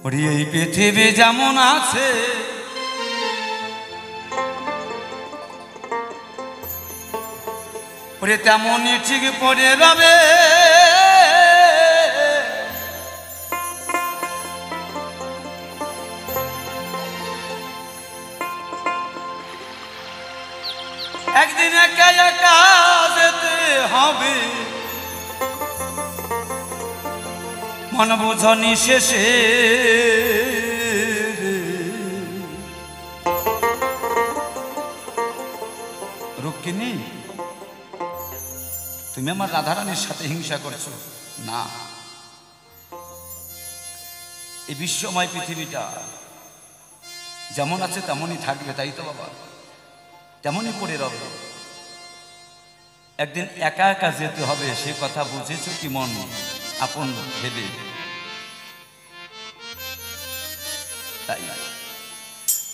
ওরে এই পৃথিবী যেমন আছে ওরে তেমনই ঠিক পড়ে রবে। একদিন একা একা যেতে হবে, মন বোঝনি শেষে। রুক্মিণী, তুমি আমার রাধারানীর সাথে হিংসা করছো না। এই বিশ্বময় পৃথিবীটা যেমন আছে তেমনই থাকবে, তাই তো বাবা, তেমনই পড়ে রবে। একদিন একা একা যেতে হবে, সে কথা বুঝেছো কি মন আপন ভেবে? তাই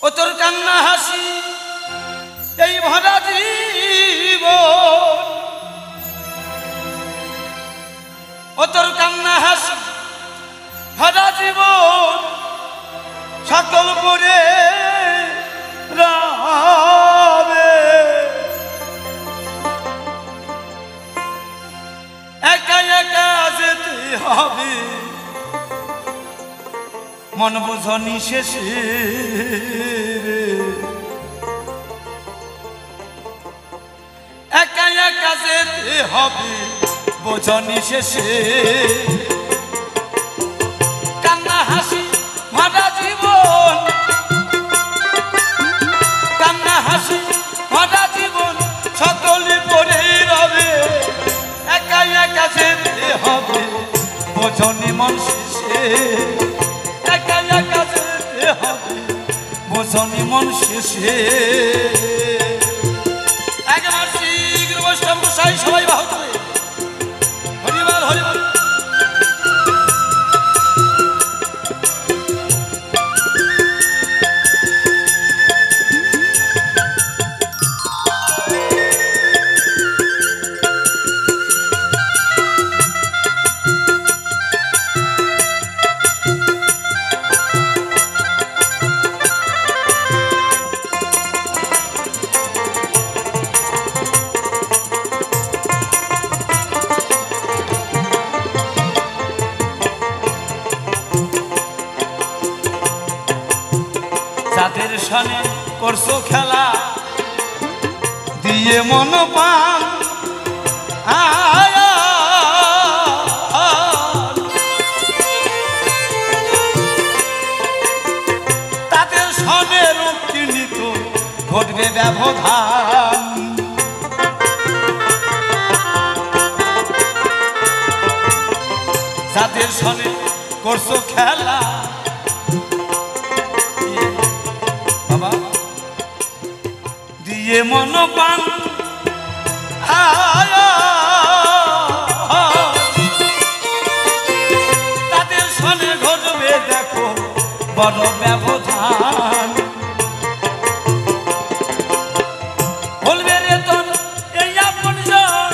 ও তোর কান্না হাসি এই ভরা জীবন, ও তোর কান্না হাসি ভরা জীবন সকল পরে রবে। একা একা যেতে হবে, মন বোঝনি শেষে। একা একা যেতে হবে, বোঝনি শেষে। কান্না হাসি ভরা জীবন, কান্না হাসি ভরা জীবন সকলে পড়ে রবে। একা একা যেতে হবে, বোঝনি মন শেষে। একা একা যেতে হবে, বোঝনি মন শেষে। একবার শীঘ্র বৈষ্ণব গোসাই সবাই বাহু তুলে হরিবল হরিবল। যাদের সনে করছো খেলা দিয়ে মন পান, তাদের সনে রক্ষিণী তো ঘটবে ব্যবধান। যাদের সনে করছো খেলা দিয়ে মন পান, তাদের সনে ঘটবে দেখো বড় ব্যবধান। বলবে রে তোর এই আপনজন,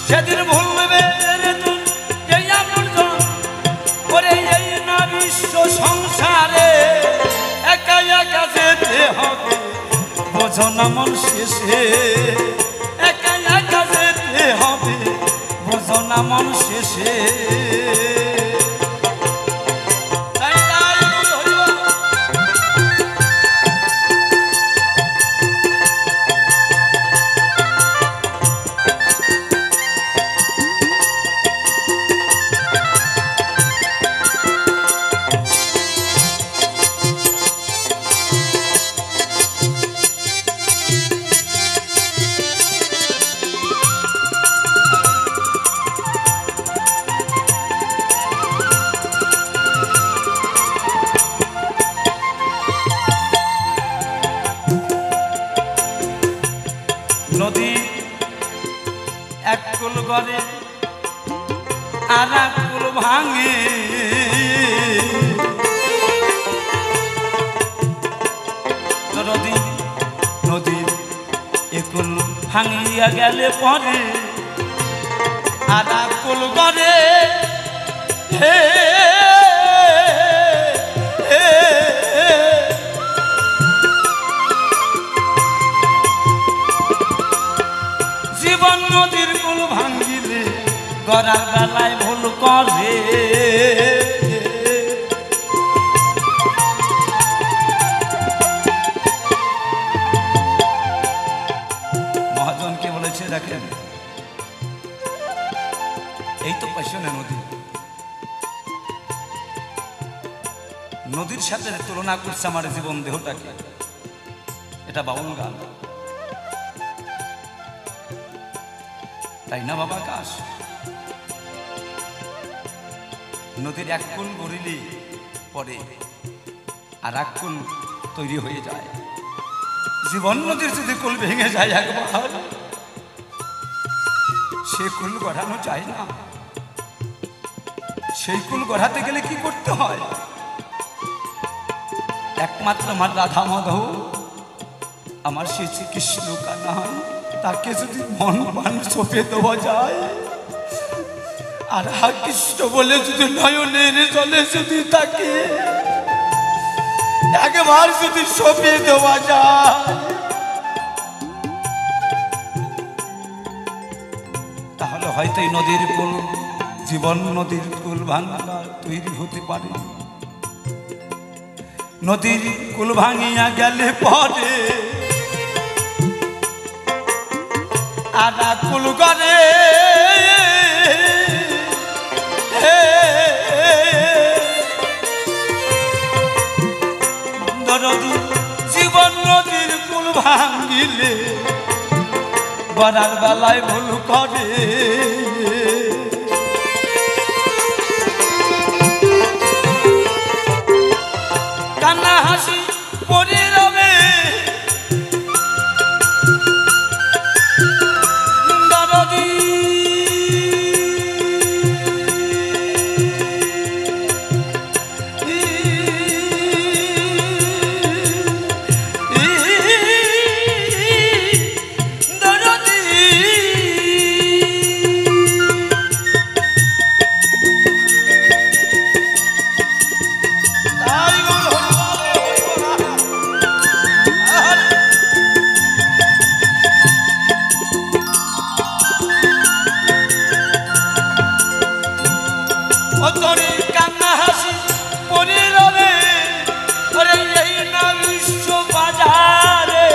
সেদিন ভুলবে রে তোর এই আপনজন। ওরে এই না বিশ্ব সংসারে একা একা যেতে হবে, বোঝো না মন শেষে। একা একা যেতে হবে, বোঝো না মন শেষে। নদী এক কুল গড়ে আর এক কুল ভাঙে, নদী নদীর একুল ভাঙিয়া গেলে পরে আর আকুল করে জীবন নদীর কুল ভাঙ্গিলে গড়ার বেলায় ভুল করে মহাজনকে বলেছে দেখেন এই তো পেছনে নদী, নদীর সাথে তুলনা করছে আমার জীবন দেহটাকে। এটা বাউল গান, তাই না বাবা আকাশ? নদীর এক কুল গড়িলি পরে আর এক কুল তৈরি হয়ে যায়। জীবন নদীর যদি কুল ভেঙে যায় একবার, সে কুল গড়ানো চায় না। সেই কুল গড়াতে গেলে কি করতে হয়? একমাত্র আমার রাধা মাধব, আমার সেই শ্রীকৃষ্ণ কানাই, তাকে যদি মন মান সঁপে দেওয়া যায়, আর হা কৃষ্ণ বলে যদি নয়নের জলে যদি তাকে একবার যদি সঁপে দেওয়া যায়, তাহলে হয়তো এই নদীর কুল, জীবন নদীর কুল ভাঙা তৈরি হতে পারে। নদীর কুল ভাঙিয়া গেলে পরে আর কুল করে জীবন নদীর কুল ভাঙিলে গড়ার বেলায় ভুল করে। কান্না হাসি পরে রবে দরদি, কান্না হাসি পরে রবে ওরে এই না বিশ্ব বাজারে,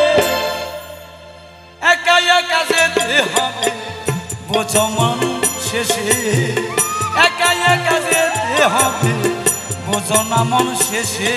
একা একা যেতে হবে বোঝো মন শেষে, একা একা যেতে হবে বোঝো না মন শেষে।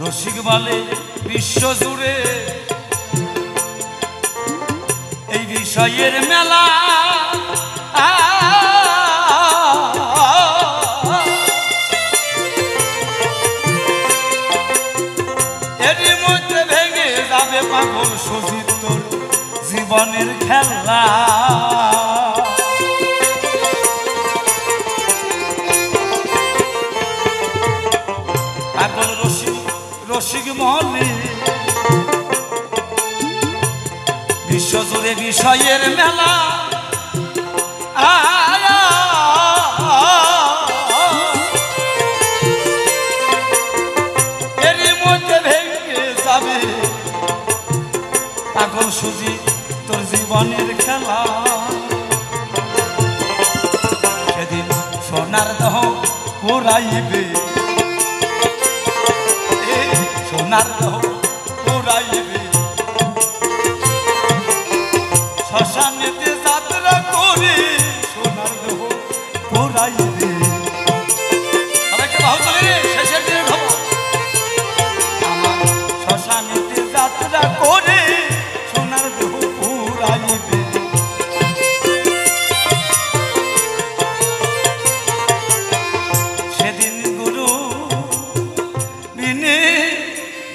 রসিক বলে বিশ্ব জুড়ে এই বিষয়ের মেলা, এরই মধ্যে ভেঙে যাবে পাগল সুজিত তোর জীবনের খেলা। পাগল রসিক মনে বিশ্বজুড়ে বিষয়ের মেলা, এরই মধ্যে ভেঙে যাবে পাগল সুজি তোর জীবনের খেলা। সোনার দেহ পুরাইবে, সোনার দেহ পুরাইবে, শ্মশানেতে যাত্রা করে সোনার দেহ পুরাইবে। সবাইকে ভালো চলে রে, শেষের দিনে ঢোক আমার শ্মশানেতে যাত্রা করে সোনার দেহ পুরাইবে। সেদিন গুরু বিনে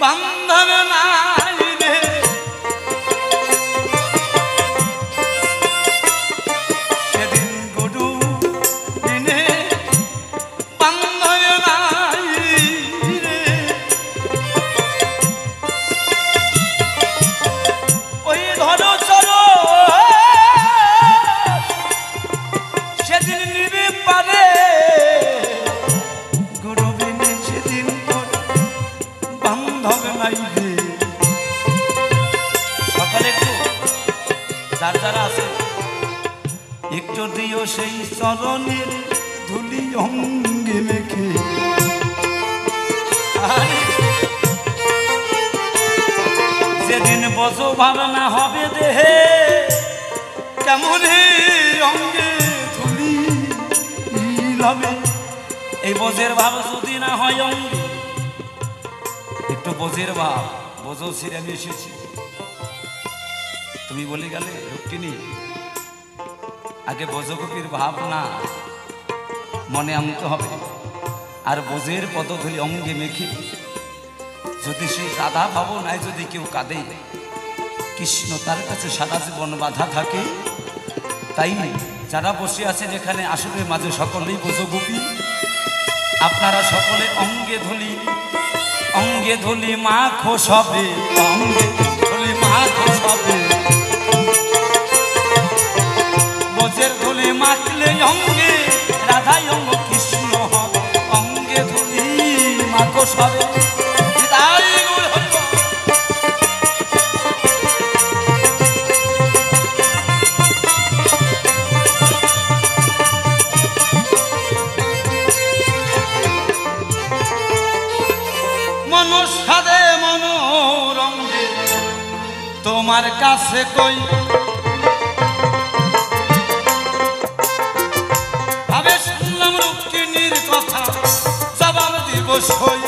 বান্ধব নাই রে, সেদিন গুরু বিনে বান্ধব নাই রে, ওই ধরো চলো সেদিন নিবে পারে, গুরু বিনে সেদিন বান্ধব নাই রে। সকালে একটু যার যারা আছে একটু দিও সেই চরণের ধুলি অঙ্গে মেখে, যেদিন বজ ভাবনা হবে দেহে কেমন অঙ্গে ধুলি হবে, এই বজের ভাব যদি না হয় অঙ্গে, একটু বজের ভাব, বজও ছিঁড়ে আমি এসেছি, তুমি বলে গেলে রুক্মিণী আগে বজকপির ভাব না মনে আনতে হবে, আর বজের পদধূলি অঙ্গে মেখে যদি সেই রাধা ভাবনায় যদি কেউ কাঁদে, কৃষ্ণ তার কাছে সারা জীবন বাধা থাকে। তাই যারা বসে আছেন এখানে আসরের মাঝে সকলেই বজগোপী, আপনারা সকলে অঙ্গে ধুলি, অঙ্গে ধুলি মাখো সবে, অঙ্গে ধুলি মাখো সবে, বজের ধুলি মাখলে অঙ্গে রাধাই অঙ্গ কৃষ্ণ হবে, অঙ্গে ধুলি মাখো সবে। মনসাদে মনোরঙ্গে তোমার কাছে কই, ভাবে শুনলাম রুক্মিণীর কথা জবাব দিব সই,